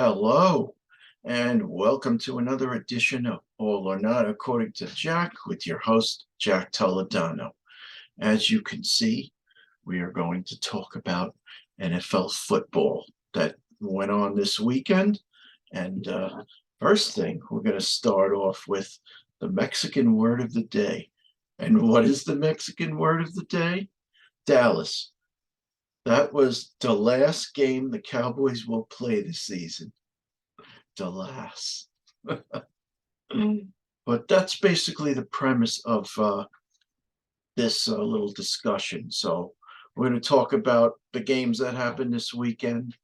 Hello, and welcome to another edition of All or Not According to Jack with your host, Jack Toledano. As you can see, we are going to talk about NFL football that went on this weekend. And first thing, we're going to start off with the Mexican word of the day. And what is the Mexican word of the day? Dallas. That was the last game the Cowboys will play this season. Dallas. But that's basically the premise of this little discussion. So we're going to talk about the games that happened this weekend,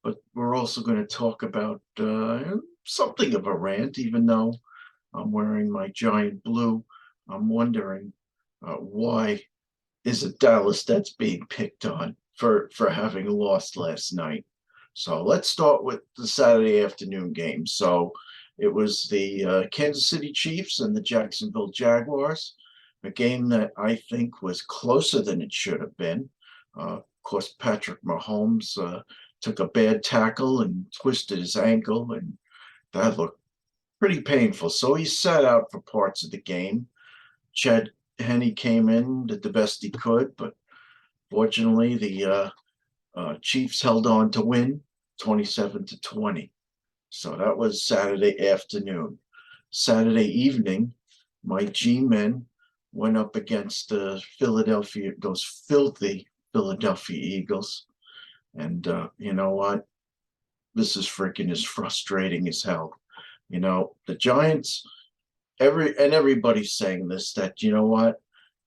but we're also going to talk about something of a rant, even though I'm wearing my giant blue. I'm wondering why is it Dallas that's being picked on for having lost last night. So let's start with the Saturday afternoon game. So it was the Kansas City Chiefs and the Jacksonville Jaguars, a game that I think was closer than it should have been. Of course, Patrick Mahomes took a bad tackle and twisted his ankle, and that looked pretty painful. So he sat out for parts of the game. Chad Henne came in, did the best he could, but fortunately, the Chiefs held on to win 27-20. So that was Saturday afternoon. Saturday evening, my G-men went up against those filthy Philadelphia Eagles. And you know what? This is freaking as frustrating as hell. You know, the Giants, everybody's saying this, that you know what?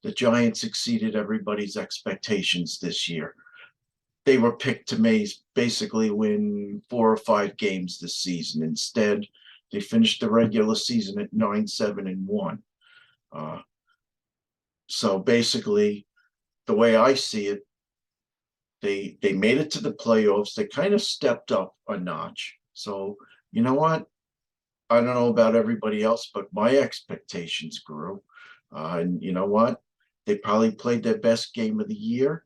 The Giants exceeded everybody's expectations this year. They were picked to basically win 4 or 5 games this season. Instead, they finished the regular season at 9-7-1. So basically, the way I see it, they made it to the playoffs. They kind of stepped up a notch. So you know what? I don't know about everybody else, but my expectations grew. And you know what? They probably played their best game of the year,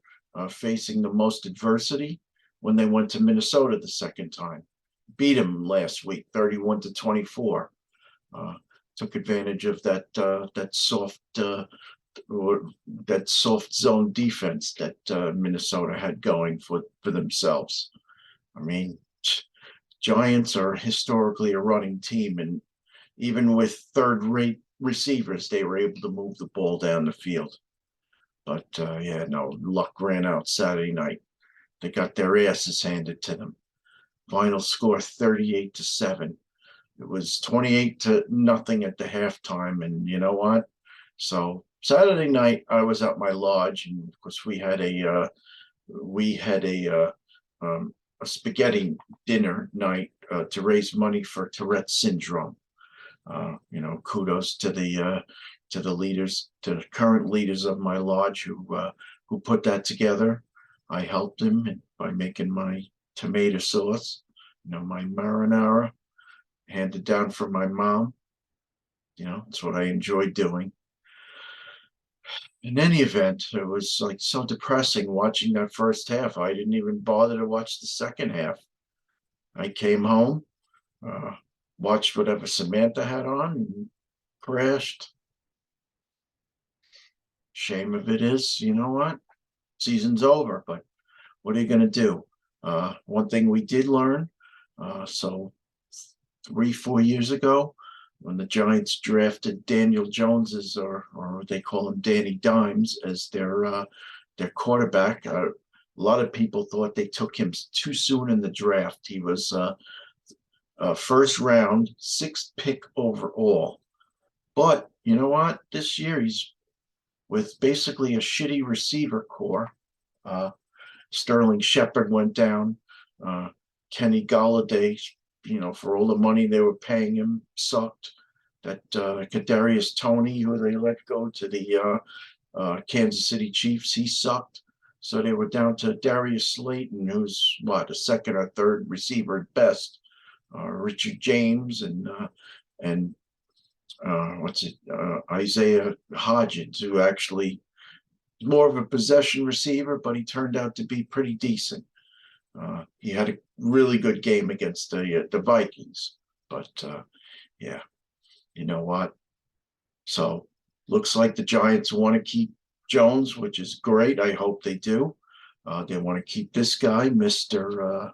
facing the most adversity when they went to Minnesota the second time. Beat them last week, 31-24. Took advantage of that soft zone defense that Minnesota had going for themselves. I mean, Giants are historically a running team, and even with third-rate receivers, they were able to move the ball down the field. But yeah, no, luck ran out Saturday night. They got their asses handed to them. Final score 38-7. It was 28-0 at the halftime, and you know what? So Saturday night, I was at my lodge, and of course we had a spaghetti dinner night to raise money for Tourette's syndrome. You know, kudos to the leaders, to the current leaders of my lodge who put that together. I helped them by making my tomato sauce, you know, my marinara, handed down from my mom. You know, it's what I enjoy doing. In any event, it was like so depressing watching that first half. I didn't even bother to watch the second half. I came home, uh, watched whatever Samantha had on, and crashed. Shame of it is, you know what? Season's over, but what are you going to do? One thing we did learn, so 3-4 years ago, when the Giants drafted Daniel Jones or they call him Danny Dimes, as their quarterback, a lot of people thought they took him too soon in the draft. He was first round, sixth pick overall. But you know what? This year he's with basically a shitty receiver core. Sterling Shepard went down. Kenny Golladay, you know, for all the money they were paying him, sucked. That Kadarius Toney, who they let go to the Kansas City Chiefs, he sucked. So they were down to Darius Slayton, who's a second or third receiver at best. Richard James and Isaiah Hodgins, who actually is more of a possession receiver, but he turned out to be pretty decent. He had a really good game against the Vikings, but yeah, you know what? So looks like the Giants want to keep Jones, which is great. I hope they do. They want to keep this guy, Mister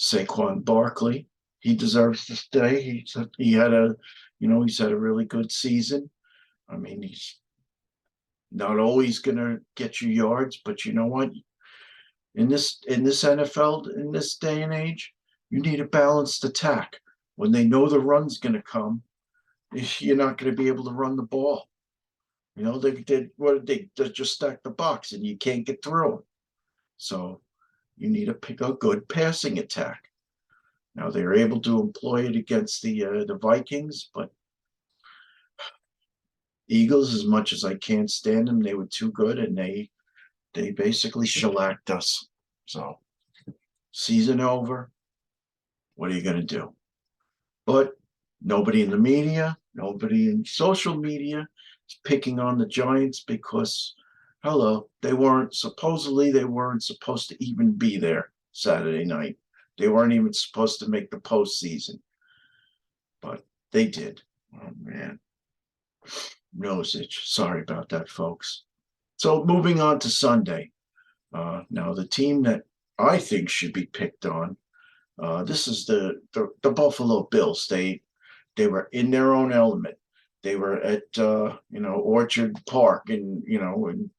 Saquon Barkley. He deserves to stay. He had he's had a really good season. I mean, he's not always gonna get you yards, but you know what? In this NFL in this day and age, you need a balanced attack. When they know the run's gonna come, you're not gonna be able to run the ball. They just stack the box and you can't get through them. So you need to pick a good passing attack. Now they were able to employ it against the Vikings, but Eagles, as much as I can't stand them, they were too good, and they basically shellacked us. So season over. What are you going to do? But nobody in the media, nobody in social media is picking on the Giants because, hello, they weren't supposed to even be there Saturday night. They weren't even supposed to make the postseason, but they did. Oh man, nose itch. Sorry about that, folks. So moving on to Sunday. Now the team that I think should be picked on. This is the Buffalo Bills. They were in their own element. They were at Orchard Park and in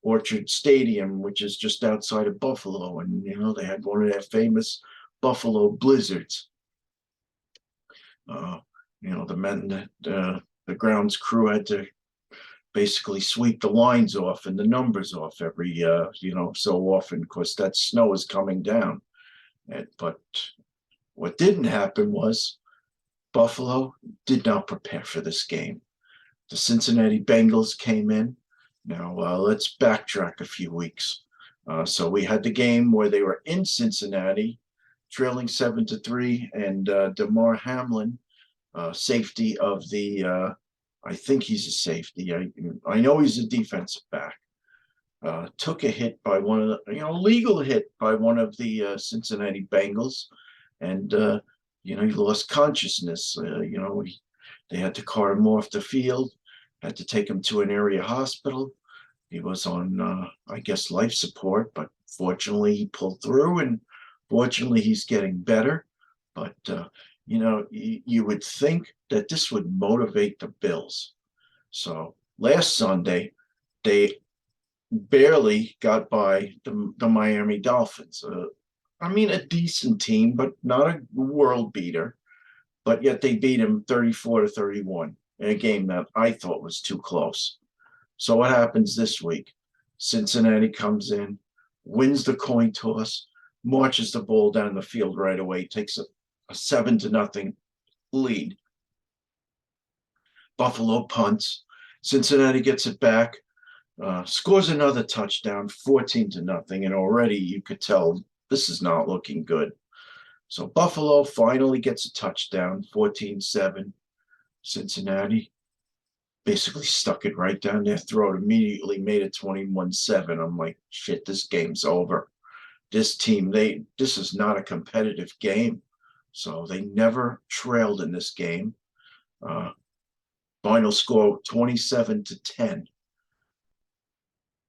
Orchard Stadium, which is just outside of Buffalo, and they had one of their famous Buffalo blizzards. The grounds crew had to basically sweep the lines off and the numbers off every so often because that snow is coming down. But what didn't happen was Buffalo did not prepare for this game. The Cincinnati Bengals came in. Now let's backtrack a few weeks. So we had the game where they were in Cincinnati, trailing 7-3, and Damar Hamlin, safety of I think he's a safety. I know he's a defensive back. Took a hit by one of the, legal hit by one of the Cincinnati Bengals, and he lost consciousness. They had to cart him off the field, had to take him to an area hospital. He was on, I guess, life support, but fortunately he pulled through, and fortunately he's getting better. But you would think that this would motivate the Bills. So last Sunday, they barely got by the Miami Dolphins. A decent team, but not a world beater. But yet they beat him 34-31 in a game that I thought was too close. So what happens this week? Cincinnati comes in, wins the coin toss, marches the ball down the field right away, takes a 7-0 lead. Buffalo punts. Cincinnati gets it back, scores another touchdown, 14-0, and already you could tell this is not looking good. So Buffalo finally gets a touchdown, 14-7. Cincinnati basically stuck it right down their throat, immediately made it 21-7. I'm like, shit, this game's over. This team, this is not a competitive game. So they never trailed in this game. Final score 27-10.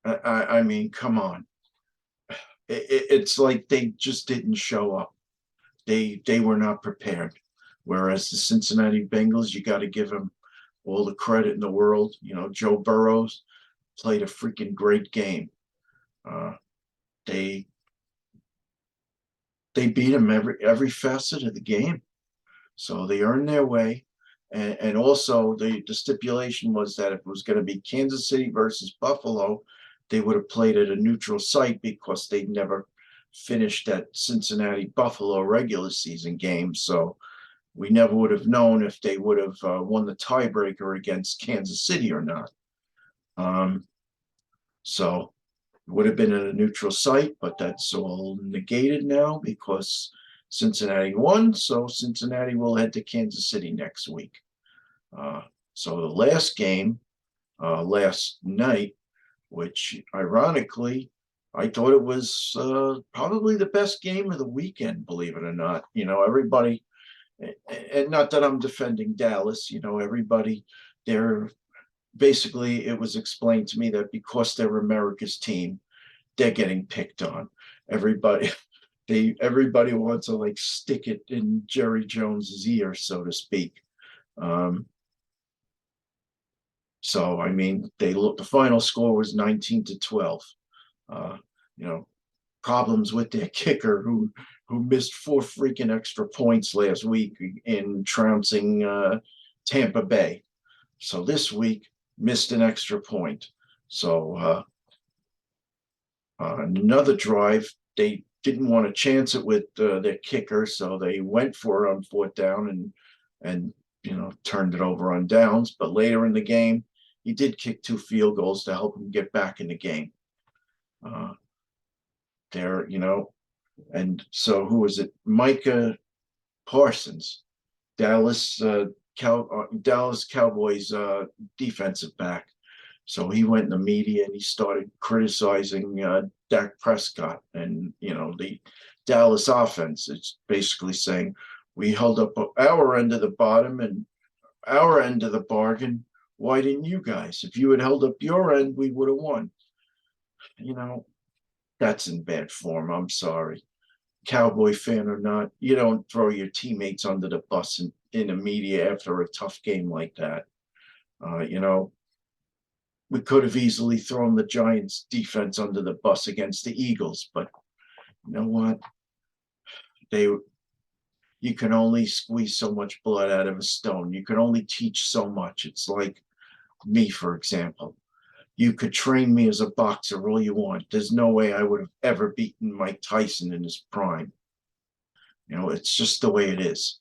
I mean, come on. It's like they just didn't show up. They were not prepared. Whereas the Cincinnati Bengals, you got to give them all the credit in the world. Joe Burrows played a freaking great game. They beat him every facet of the game, so they earned their way. And also the stipulation was that if it was going to be Kansas City versus Buffalo, they would have played at a neutral site because they never finished that Cincinnati Buffalo regular season game. So we never would have known if they would have won the tiebreaker against Kansas City or not. So it would have been at a neutral site, but that's all negated now because Cincinnati won. So Cincinnati will head to Kansas City next week. So the last game last night, which ironically I thought it was probably the best game of the weekend, believe it or not. Everybody, and not that I'm defending Dallas, everybody, they're basically, it was explained to me that because they're America's team, they're getting picked on. Everybody, everybody wants to like stick it in Jerry Jones's ear, so to speak. Um, so I mean, the final score was 19-12. Uh, you know, Problems with their kicker who missed four freaking extra points last week in trouncing Tampa Bay. So this week missed an extra point. So another drive, they didn't want to chance it with their kicker, so they went for it on fourth down and turned it over on downs. But later in the game, he did kick two field goals to help him get back in the game. Uh, there, and so who was it? Micah Parsons, Dallas Cowboys defensive back. So he went in the media and he started criticizing Dak Prescott and the Dallas offense. It's basically saying we held up our end of the bottom and our end of the bargain. Why didn't you guys? If you had held up your end, we would have won. You know, that's in bad form. I'm sorry. Cowboy fan or not, you don't throw your teammates under the bus in the media after a tough game like that. You know, we could have easily thrown the Giants defense under the bus against the Eagles, but you know what? They You can only squeeze so much blood out of a stone. You can only teach so much. It's like me, for example. You could train me as a boxer all you want. There's no way I would have ever beaten Mike Tyson in his prime. It's just the way it is.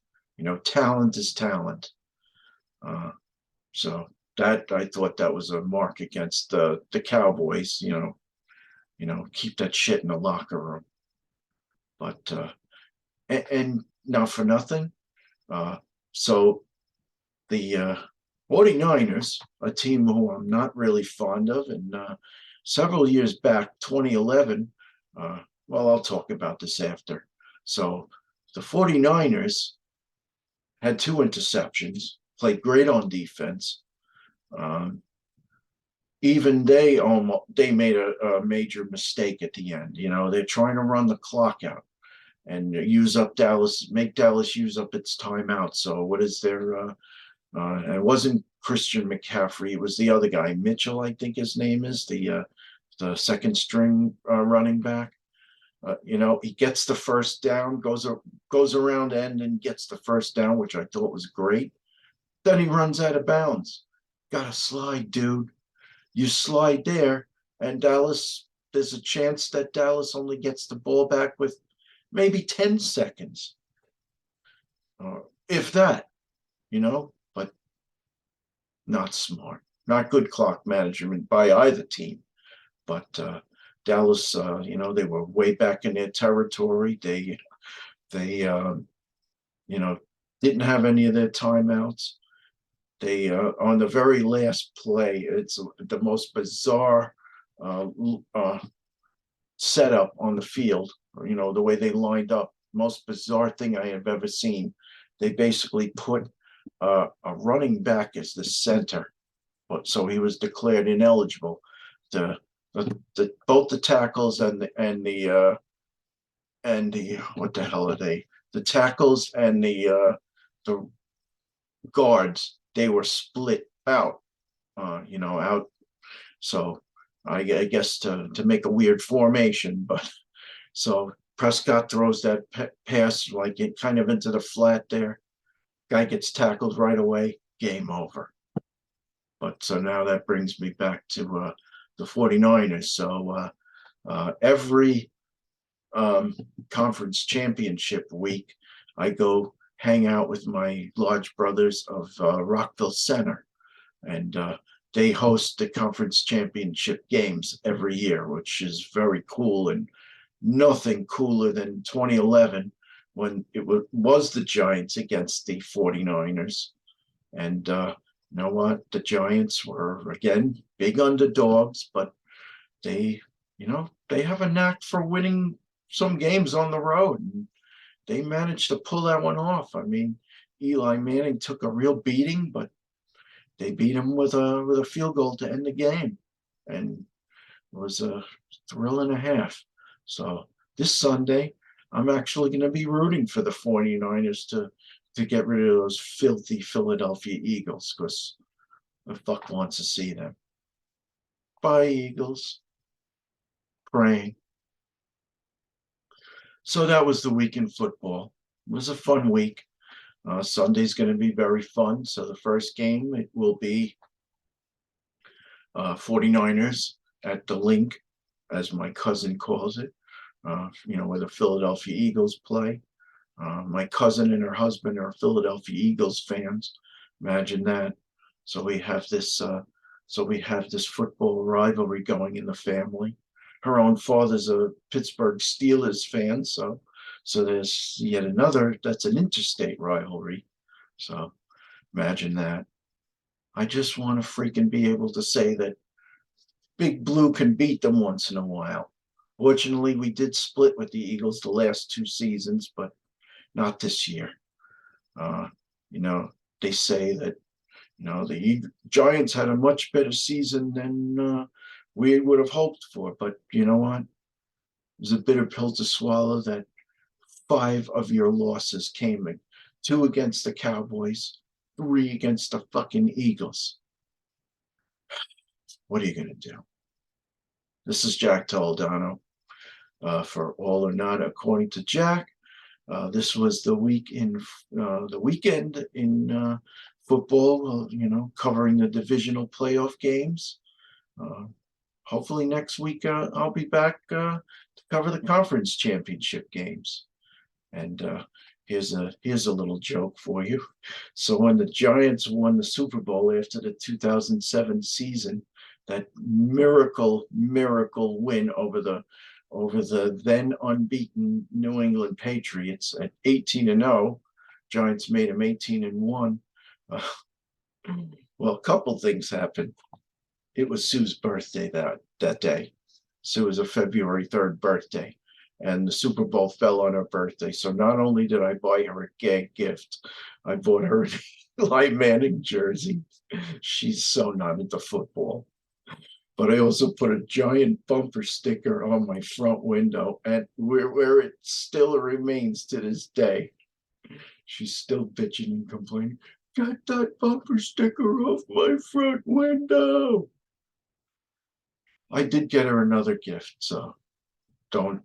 Talent is talent. Uh, so that I thought that was a mark against the Cowboys. Keep that shit in the locker room. But and not for nothing. So the 49ers, a team who I'm not really fond of, and several years back, 2011, well, I'll talk about this after. So the 49ers had two interceptions, played great on defense. Um, Even they made a major mistake at the end. They're trying to run the clock out and make Dallas use up its timeout. So what is their it wasn't Christian McCaffrey. It was the other guy, Mitchell, I think his name is, the second string running back. He gets the first down, goes around end and gets the first down, which I thought was great. Then he runs out of bounds. Got to slide, dude. You slide there, and there's a chance that Dallas only gets the ball back with maybe 10 seconds, if that, but not smart, not good clock management by either team. But Dallas, they were way back in their territory. They didn't have any of their timeouts. They on the very last play, it's the most bizarre uh, setup on the field. The way they lined up, most bizarre thing I have ever seen. They basically put a running back as the center, but so he was declared ineligible. Both the tackles and the what the hell are they? The tackles and the guards, they were split out, out. So I guess to make a weird formation, but so Prescott throws that pass like it kind of into the flat there. Guy gets tackled right away. Game over. But so now that brings me back to the 49ers. So every conference championship week, I go hang out with my Lodge brothers of Rockville Center, and they host the conference championship games every year, which is very cool, and nothing cooler than 2011 when it was the Giants against the 49ers. And you know what? The Giants were, again, big underdogs, but they they have a knack for winning some games on the road. And they managed to pull that one off. I mean, Eli Manning took a real beating, but they beat him with a field goal to end the game, and it was a thrill and a half. So this Sunday, I'm actually going to be rooting for the 49ers to get rid of those filthy Philadelphia Eagles because the fuck wants to see them. Bye, Eagles. Praying. So that was the week in football. It was a fun week. Sunday's going to be very fun. So the first game, it will be 49ers at the Link, as my cousin calls it, where the Philadelphia Eagles play. My cousin and her husband are Philadelphia Eagles fans. Imagine that. So we have this. So we have this football rivalry going in the family. Her own father's a Pittsburgh Steelers fan, so there's yet another. That's an interstate rivalry. So imagine that. I just want to freaking be able to say that Big Blue can beat them once in a while. Fortunately, we did split with the Eagles the last 2 seasons, but not this year. Uh, you know, they say that the Giants had a much better season than we would have hoped for. But you know what? It was a bitter pill to swallow that 5 of your losses came in 2 against the Cowboys, 3 against the fucking Eagles. What are you going to do? This is Jack Toledano for All or Not, according to Jack. This was the weekend in football. Covering the divisional playoff games. Hopefully next week I'll be back to cover the conference championship games. And here's a little joke for you. So when the Giants won the Super Bowl after the 2007 season, that miracle win over the then unbeaten New England Patriots at 18-0, Giants made them 18-1. Well, a couple things happened. It was Sue's birthday that day. Sue was a February 3rd birthday, and the Super Bowl fell on her birthday. So not only did I buy her a gag gift, I bought her an Eli Manning jersey. She's so not into football. But I also put a giant bumper sticker on my front window, and where it still remains to this day. She's still bitching and complaining. Got that bumper sticker off my front window. I did get her another gift, so don't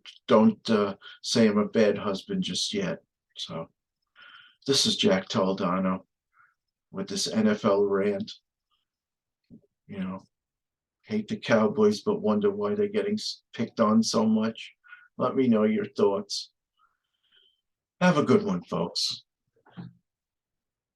say I'm a bad husband just yet. So this is Jack Toledano with this NFL rant. Hate the Cowboys, but wonder why they're getting picked on so much. Let me know your thoughts. Have a good one, folks.